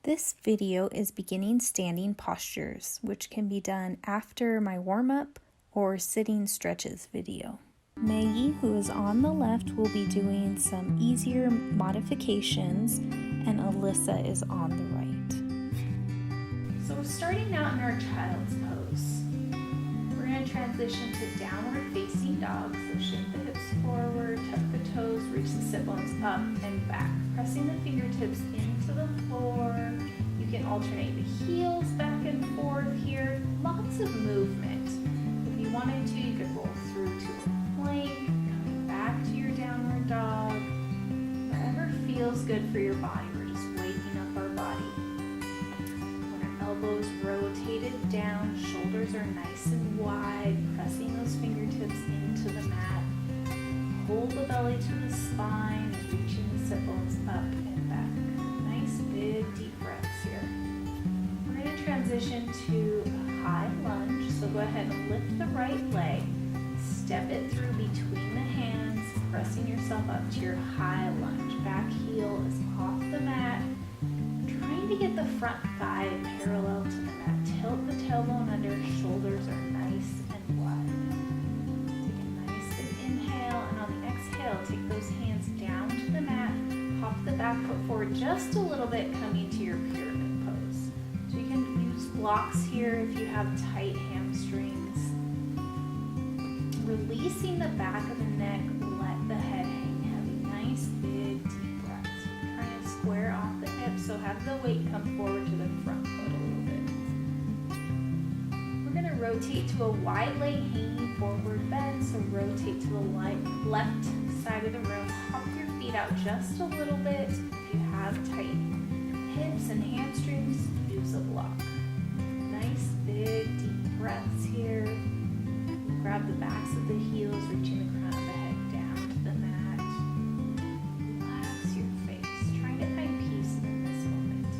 This video is beginning standing postures, which can be done after my warm-up or sitting stretches video. Maggie, who is on the left, will be doing some easier modifications, and Alyssa is on the right. So we're starting out in our child's pose. We're going to transition to downward facing dog. So shift the hips forward, tuck the toes, reach the sit bones up and back. Pressing the fingertips into the floor. You can alternate the heels back and forth here. Lots of movement. If you wanted to, you could roll through to a plank, coming back to your downward dog. Wherever feels good for your body. We're just waking up our body. When our elbows rotated down, shoulders are nice and wide, pressing those fingertips into the mat. Hold the belly to the spine, and reaching the sit bones up and back. Nice big deep breaths here. We're going to transition to a high lunge, so go ahead and lift the right leg, step it through between the hands, pressing yourself up to your high lunge. Back heel is off the mat, trying to get the front thigh parallel to the mat. Tilt the tailbone under, shoulders are nice and wide. Take those hands down to the mat, hop the back foot forward just a little bit, coming to your pyramid pose. So you can use blocks here if you have tight hamstrings. Releasing the back of the neck, let the head hang heavy. Nice big deep breaths. Trying to square off the hips, so have the weight come forward to the front foot a little bit. We're going to rotate to a wide leg hanging forward bend, so rotate to the left side of the room. Hop your feet out just a little bit. If you have tight hips and hamstrings, use a block. Nice big deep breaths here. Grab the backs of the heels, reaching the crown of the head down to the mat. Relax your face. Try to find peace in this moment.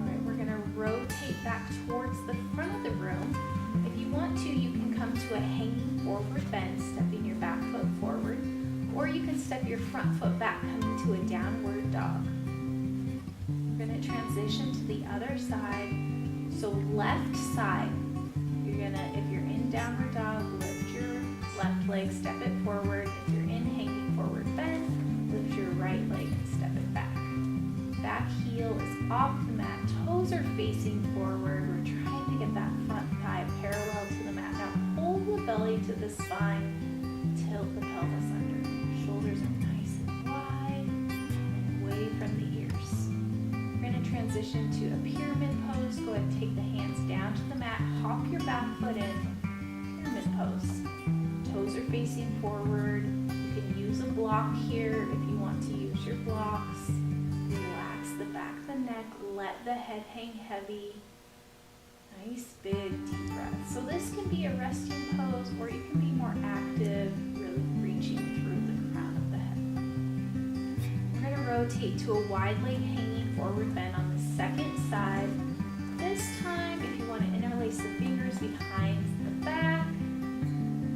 Alright, we're going to rotate back towards the front of the room. If you want to, you can come to a hanging forward bend, stepping your back foot forward, or you can step your front foot back, coming to a downward dog. We're going to transition to the other side. So left side, if you're in downward dog, lift your left leg, step it forward. If you're in hanging forward bend, lift your right leg and step it back. Back heel is off the mat, toes are facing forward. We're trying to get that front thigh parallel to the mat. Now hold the belly to the spine, tilt the pelvis under. Shoulders are nice and wide and away from the ears. We're going to transition to a pyramid pose. Go ahead and take the hands down to the mat, hop your back foot in, pyramid pose. Toes are facing forward. You can use a block here if you want to use your blocks. Relax the back of the neck, let the head hang heavy. Nice big deep breath. So this can be a resting pose, or you can be more active, really reaching through the crown of the head. We're going to rotate to a wide leg hanging forward bend on the second side. This time, if you want to interlace the fingers behind the back, you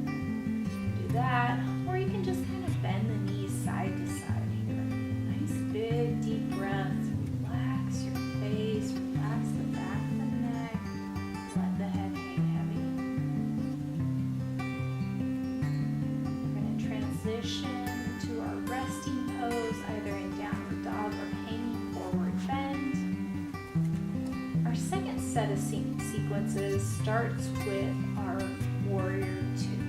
can do that, or you can just kind of bend the knees side to side here. Nice big deep breaths. Relax your face, relax the back of the neck, let the head hang heavy. We're going to transition to our resting pose, either in downward dog or hanging forward bend. Our second set of sequences starts with our warrior two.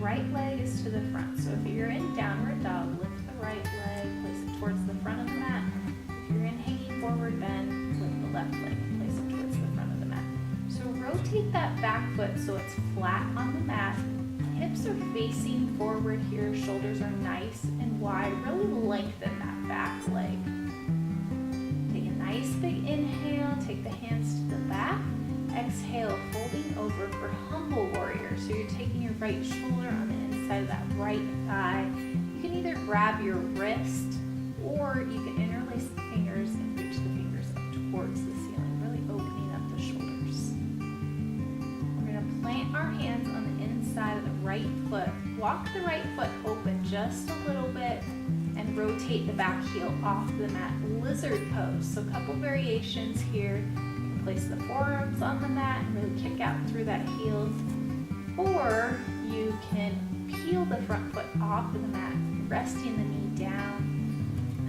Right leg is to the front. So if you're in downward dog, lift the right leg, place it towards the front of the mat. If you're in hanging forward bend, lift the left leg, place it towards the front of the mat. So rotate that back foot so it's flat on the mat. Hips are facing forward here, shoulders are nice and wide. Really lengthen that back leg. Take a nice big inhale, take the hands to the back. Exhale, folding over for humble warrior. So you're taking your right shoulder on the inside of that right thigh. You can either grab your wrist, or you can interlace the fingers and reach the fingers up towards the ceiling, really opening up the shoulders. We're going to plant our hands on the inside of the right foot. Walk the right foot open just a little bit and rotate the back heel off the mat, lizard pose. So a couple variations here. You can place the forearms on the mat and really kick out through that heel. Or you can peel the front foot off of the mat, resting the knee down.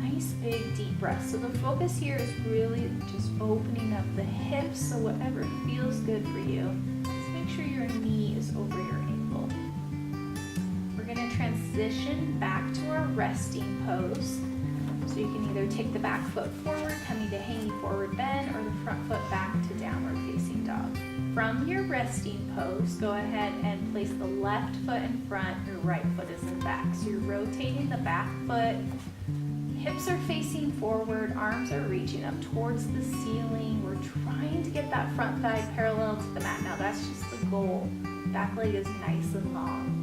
Nice big deep breath. So the focus here is really just opening up the hips, so whatever feels good for you. Just make sure your knee is over your ankle. We're going to transition back to our resting pose. So you can either take the back foot forward, coming to hanging forward bend, or the front foot back to downward facing dog. From your resting pose, go ahead and place the left foot in front, your right foot is in back. So you're rotating the back foot, hips are facing forward, arms are reaching up towards the ceiling. We're trying to get that front thigh parallel to the mat. Now that's just the goal. Back leg is nice and long.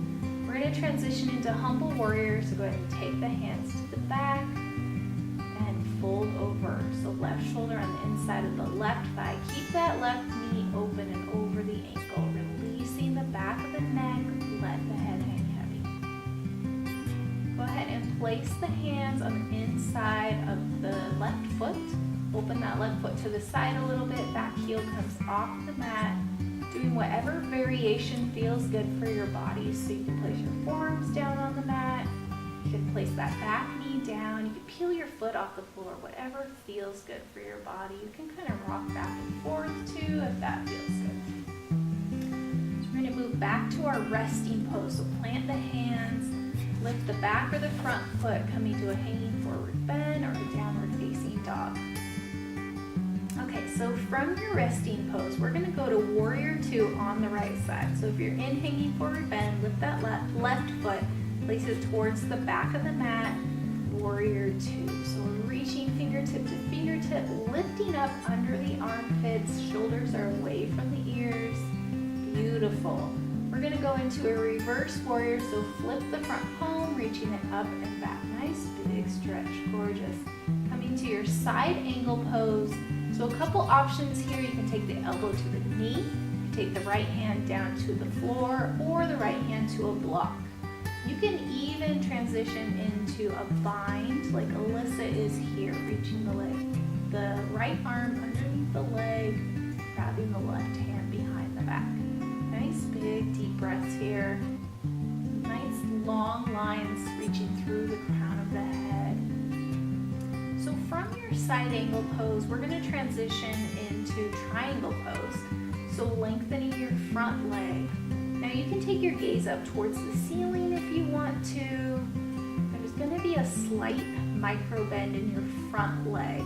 We're going to transition into humble warrior, so go ahead and take the hands to the back and fold over. So left shoulder on the inside of the left thigh. Keep that left knee open and over the ankle, releasing the back of the neck. Let the head hang heavy. Go ahead and place the hands on the inside of the left foot. Open that left foot to the side a little bit. Back heel comes off the mat. Doing whatever variation feels good for your body. So you can place your forearms down on the mat. You can place that back knee down. You can peel your foot off the floor. Whatever feels good for your body. You can kind of rock back and forth too if that feels good. So we're going to move back to our resting pose. So plant the hands. Lift the back or the front foot, coming to a hanging forward bend or a downward facing dog. Okay, so from your resting pose, we're going to go to warrior two on the right side. So if you're in hanging forward bend, lift that left foot, place it towards the back of the mat, warrior two. So we're reaching fingertip to fingertip, lifting up under the armpits, shoulders are away from the ears. Beautiful. We're going to go into a reverse warrior, so flip the front palm, reaching it up and back. Nice big stretch, gorgeous. Coming to your side angle pose. So a couple options here. You can take the elbow to the knee, you take the right hand down to the floor, or the right hand to a block. You can even transition into a bind like Alyssa is here, reaching the leg. The right arm underneath the leg, grabbing the left hand behind the back. Nice big deep breaths here. Nice long lines reaching through the crown of the head. So from your side angle pose, we're going to transition into triangle pose. So lengthening your front leg. Now you can take your gaze up towards the ceiling if you want to. There's going to be a slight micro bend in your front leg.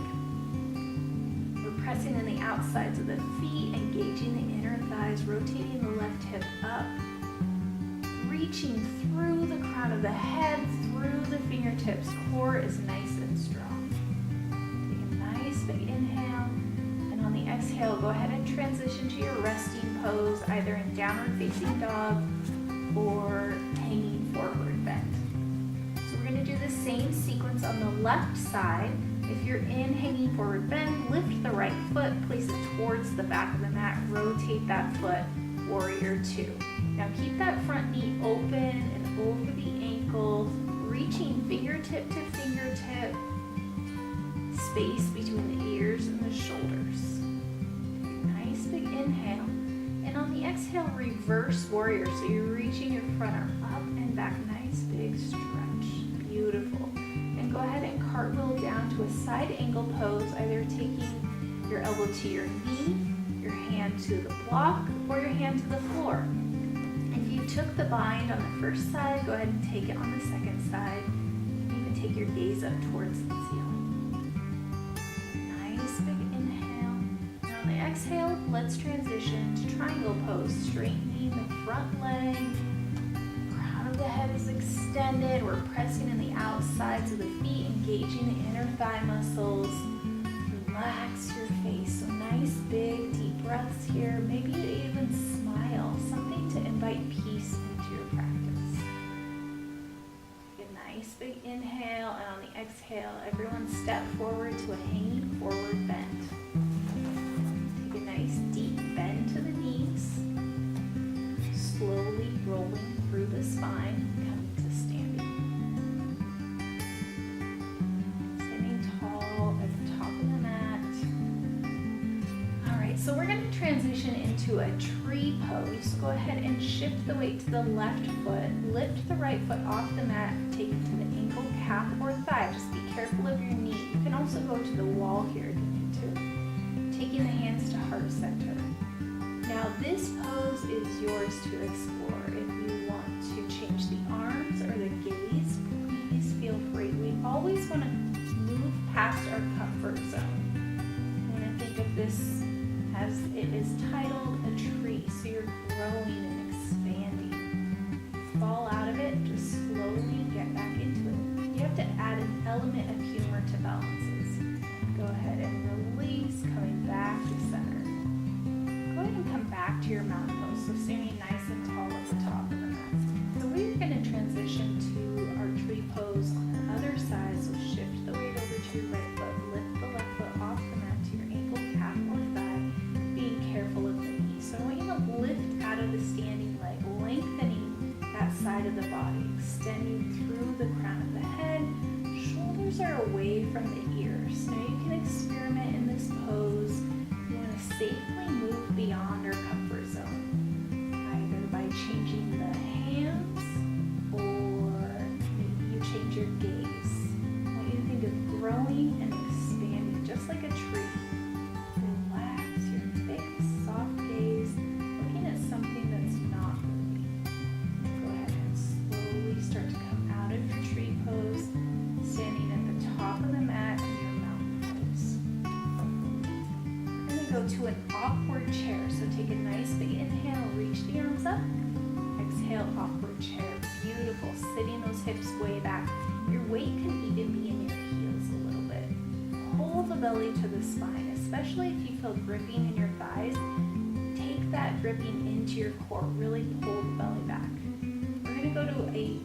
We're pressing in the outsides of the feet, engaging the inner thighs, rotating the left hip up, reaching through the crown of the head, through the fingertips. Core is nice and strong. Take a nice big inhale, and on the exhale, go ahead and transition to your resting pose, either in downward facing dog or hanging forward bend. So we're going to do the same sequence on the left side. If you're in hanging forward bend, lift the right foot, place it towards the back of the mat, rotate that foot, warrior two. Now keep that front knee open and over the ankle, reaching fingertip to fingertip, space between the ears and the shoulders. Nice big inhale. And on the exhale, reverse warrior. So you're reaching your front arm up and back, nice big stretch. Beautiful. And go ahead and cartwheel down to a side angle pose, either taking your elbow to your knee, your hand to the block, or your hand to the floor. If you took the bind on the first side, go ahead and take it on the second side. You can even take your gaze up towards the ceiling. Nice big inhale. And on the exhale, let's transition to triangle pose, straightening the front leg. The head is extended. We're pressing in the outsides of the feet, engaging the inner thigh muscles. Relax your face. So nice big deep breaths here. Maybe you even smile, something to invite peace into your practice. Take a nice big inhale, and on the exhale, everyone step forward to a hanging forward bend. Take a nice deep bend to the knees. Slowly rolling through the spine, coming to standing. So we're going to transition into a tree pose. Go ahead and shift the weight to the left foot. Lift the right foot off the mat. Take it to the ankle, calf, or thigh. Just be careful of your knee. You can also go to the wall here if you need to. Taking the hands to heart center. Now this pose is yours to explore. If you want to change the arms or the gaze, please feel free. We always want to move past our comfort zone. You want to think of this as it is titled a tree, so you're growing and expanding. Fall out of it, just slowly get back into it. You have to add an element of humor to balances. Go ahead and release, coming back to center. Go ahead and come back to your mountain pose, so standing nice and tall at the top of the mat. So we're going to transition to our tree pose on the other side, so shift the weight over to your right foot, lift the left foot off the mat to your ankle, calf, or thigh, being careful of the knee. So I want you to lift out of the standing leg, lengthening that side of the body, extending through the crown of the head. Shoulders are away from the ears. Now you can experiment in this pose. You want to safely move beyond our comfort zone, either by changing the hands or maybe you change your gaze. I want you to think of growing and expanding just like a tree. Relax your fixed, soft gaze, looking at something that's not moving. Go ahead and slowly start to come out of your tree pose, standing at the top of the mat in your mountain pose. We're going to go to an awkward chair. So take a nice big inhale, reach the arms up. Exhale, awkward chair. Beautiful. Sitting those hips way back. Your weight can even be in your heels a little bit. Pull the belly to the spine, especially if you feel gripping in your thighs. Take that gripping into your core. Really pull the belly back. We're going to go to a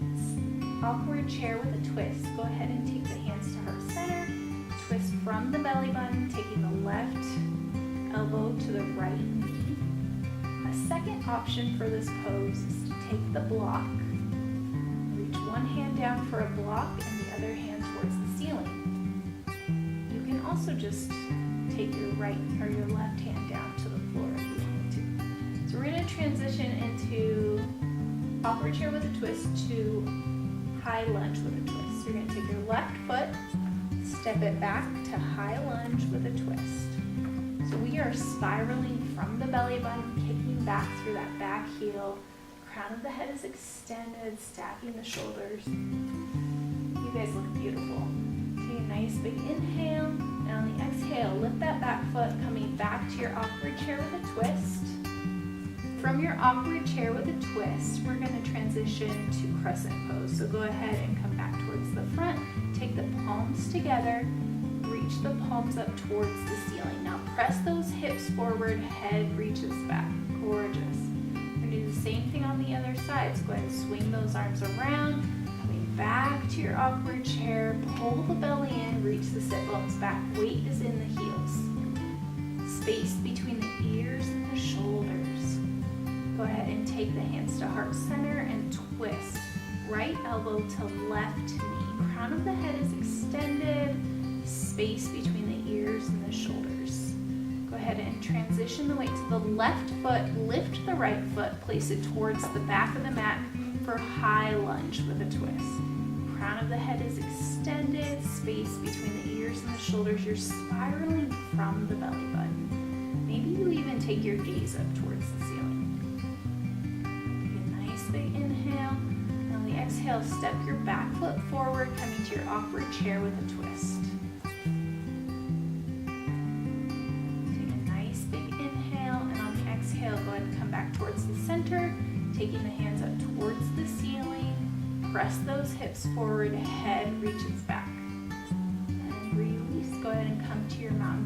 awkward chair with a twist. Go ahead and take the hands to heart center. Twist from the belly button, taking the left elbow to the right knee. A second option for this pose is to take the block, reach one hand down for a block and the other hand towards the ceiling. You can also just take your right or your left hand down to the floor if you wanted to. So we're going to transition into awkward chair with a twist to high lunge with a twist. You're going to take your left foot, step it back to high lunge with a twist. So we are spiraling from the belly button, kicking back through that back heel. Crown of the head is extended, stacking the shoulders. You guys look beautiful. Take a nice big inhale, and on the exhale, lift that back foot, coming back to your awkward chair with a twist. From your awkward chair with a twist, we're going to transition to crescent pose. So go ahead and come back towards the front. Take the palms together. Reach the palms up towards the ceiling. Now press those hips forward, head reaches back. Gorgeous. We're going to do the same thing on the other side. So go ahead and swing those arms around. Coming back to your awkward chair. Pull the belly in, reach the sit bones back. Weight is in the heels. Space between the ears and the shoulders. Go ahead and take the hands to heart center and twist. Right elbow to left knee. Crown of the head is extended. Space between the ears and the shoulders. Go ahead and transition the weight to the left foot. Lift the right foot. Place it towards the back of the mat for high lunge with a twist. Crown of the head is extended. Space between the ears and the shoulders. You're spiraling from the belly button. Maybe you even take your gaze up towards the ceiling. Take a nice big inhale. And on the exhale, step your back foot forward, coming to your awkward chair with a twist. Go ahead and come back towards the center, taking the hands up towards the ceiling. Press those hips forward, head reaches back. And release. Go ahead and come to your mountain